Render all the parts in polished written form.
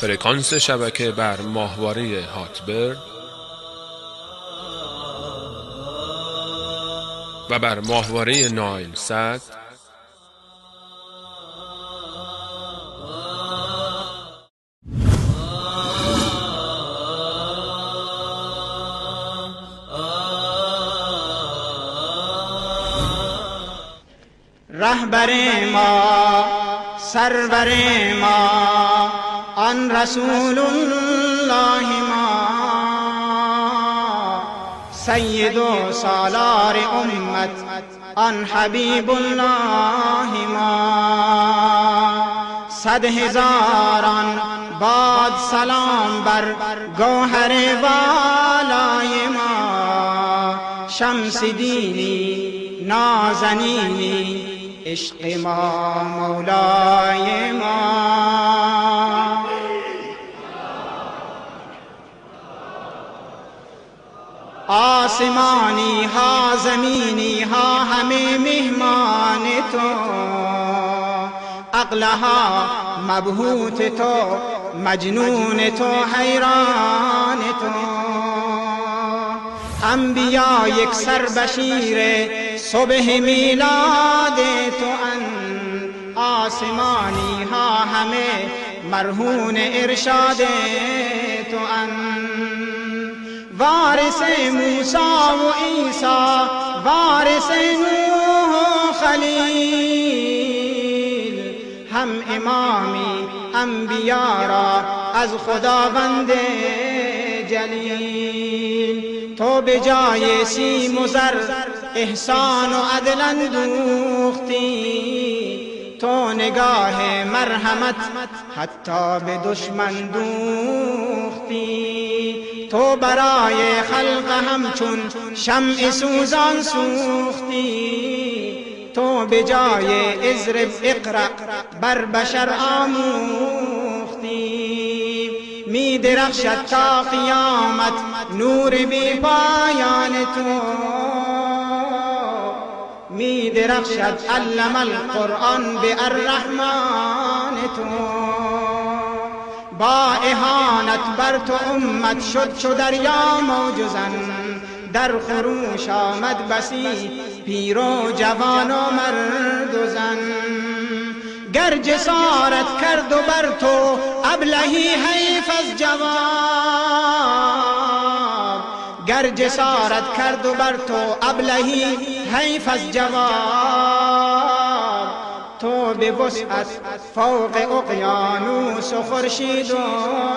فرکانس شبکه بر ماهواره هاتبرد و بر ماهواره نایل سات رهبر ما، سرور ما، آن رسول الله ما، سید و سالار امت، آن حبیب الله ما. 100 هزاران باد سلام بر گوهر والای ما، شمس دینی نازنینی عشق ما مولای ما. آسمانی ها زمینی ها همه مهمان تو، عقلها مبهوت تو، مجنون تو، حیران تو. انبیا یک سر بشیر صبح میلاد تو اند، آسمانی ها همه مرهون ارشاد تو اند. وارث موسی و عیسی، وارث نوح و خلیل، هم امامی انبیا را از خداوند جلیل. تو به جای سیم و زر احسان و عدل اندوختی، تو نگاه مرحمت حتی به دشمن دوختی. تو برای خلق همچون شمع سوزان سوختی، تو به جای اضرب اقرأ بر بشر آموختی. می درخشد تا قیامت نور بی پایان تو، می درخشد علم القرآن به الرحمن تو. با اهانت بر تو امت شد چو دریا موج زن، در خروش آمد بسی پیر و جوان و مرد و زن. گر جسارت کرد و بر تو ابلهی حیف از جواب، گر جسارت کرد و بر تو ابلهی حیف از جواب. تو به وسعت فوق اقیانوس و خورشید و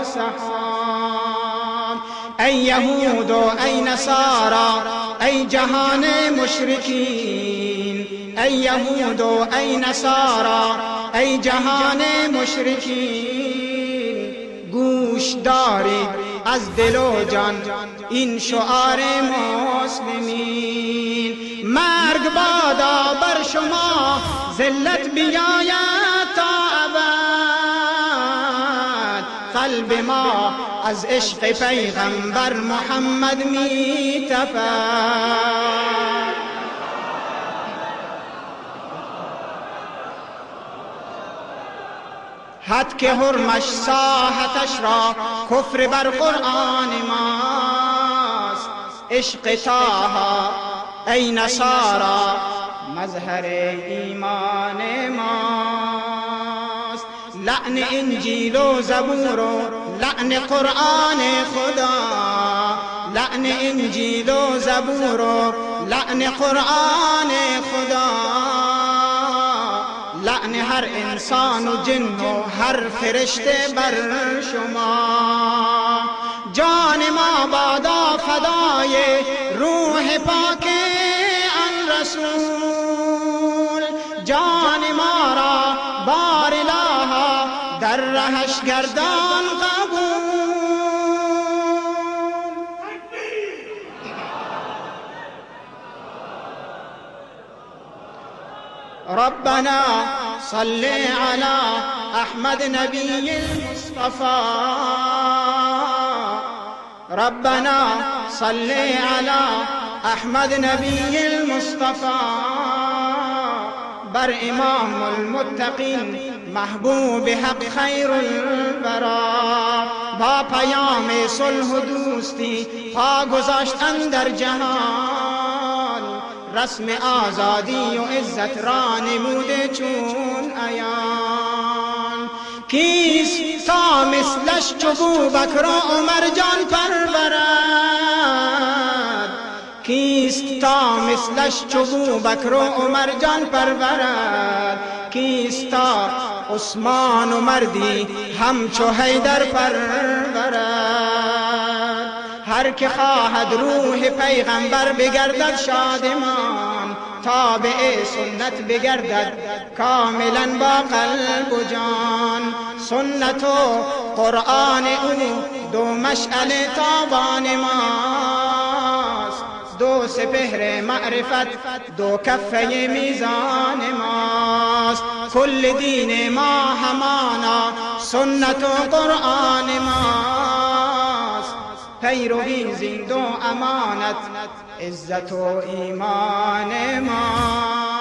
سحاب. ای یهود و ای نصارا، ای جهان مشرکین، ای یهود و ای نصارا، ای جهان مشرکین. گوش دارید از دل و جان این شعار مسلمین. مرگ بادا بر شما، ذلت بیاید تا ابد، قلب ما از عشق پیغمبر محمد می تپد. حد که حرمش ساحتش را کفر بر قرآن ماست، عشق طه ای نصارا مظهر ایمان ماست. لعن انجیل و زبور و لعن قرآن خدا، لعن انجیل و زبور و لعن قرآن خدا. لعن هر انسان و جن و هر فرشته بر شما. جان ما بادا فدای روح پاک آن رسول، جان ما را بار الها در رهش گردان قبول. ربنا صل على احمد نبی المصطفى، ربنا صل على احمد نبی المصطفى بر امام المتقین محبوب حق خیر الورا با پیام صلح و دوستی پا گذاشت اندر جهان رسم آزادی و عزت را نموده چون عیان کیست تا مثلش چو بوبکر و عمر جان پرورد کیست تا مثلش چو بوبکر و عمر جان پرورد کیست تا عثمان و مردی همچو حیدر پرورد هر که خواهد روح پیغمبر بگردد شادمان تابع سنت بگردد کاملا با قلب و جان سنت و قرآن او دو مشعل تابان ماست دو سپهر معرفت دو کفه میزان ماست کل دین ما همانا سنت و قرآن ماست پیروی زین دو امانت عزت و ایمان ما